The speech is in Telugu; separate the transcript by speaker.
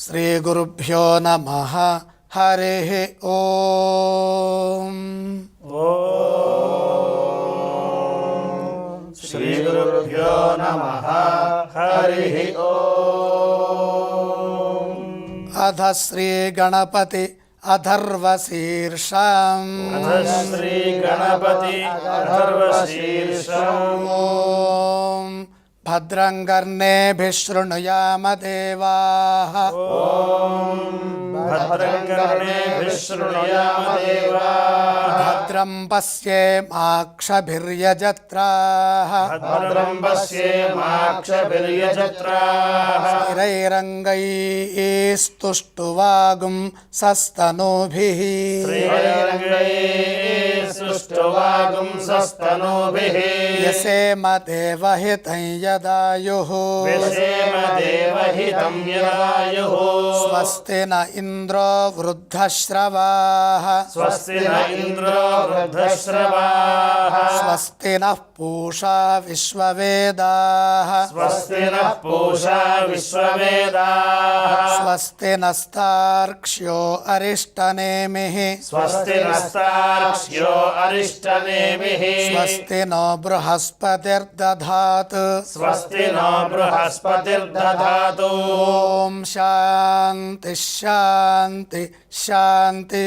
Speaker 1: శ్రీగురుభ్యో నమః. హరి ఓం.
Speaker 2: శ్రీగురుభ్యో నమః. హరి ఓం.
Speaker 1: అథ శ్రీ గణపతి అథర్వశీర్షం.
Speaker 2: శ్రీ గణపతి అథర్వశీర్షం.
Speaker 1: ఓం భద్రం కర్ణేభిః శృణుయామ దేవాః.
Speaker 2: భద్రం కర్ణేభిః శృణుయామ దేవాః.
Speaker 1: భద్రం పశ్యేమాక్షభిర్యజత్రాః.
Speaker 2: భద్రం పశ్యేమాక్షభిర్యజత్రాః.
Speaker 1: స్థిరైరంగైస్తుష్టువాగుం సస్తనూభిః.
Speaker 2: శ్రీరంగైస్తుష్టువాగుం సస్తనూభిః.
Speaker 1: యసేమ దేవహితం యదాయుః.
Speaker 2: వ్యసేమ దేవహితం యదాయుః.
Speaker 1: స్వస్తి న ఇంద్రో వృద్ధశ్రవాః.
Speaker 2: స్వస్తి న ఇంద్రో వృద్ధశ్రవాః.
Speaker 1: స్వస్తి నః పూషా విశ్వవేదాః.
Speaker 2: స్వస్తి నః పూషా విశ్వవేదాః.
Speaker 1: స్వస్తి నస్తార్క్ష్యో అరిష్టనేమిః.
Speaker 2: స్వస్తి నస్తార్క్ష్యో అరిష్టనేమిః.
Speaker 1: స్వస్తి నో బృహస్పతిర్దధాతు.
Speaker 2: స్వస్తి నో బృహస్పతిర్దధాతు.
Speaker 1: ఓం శాంతి శాంతి శాంతి.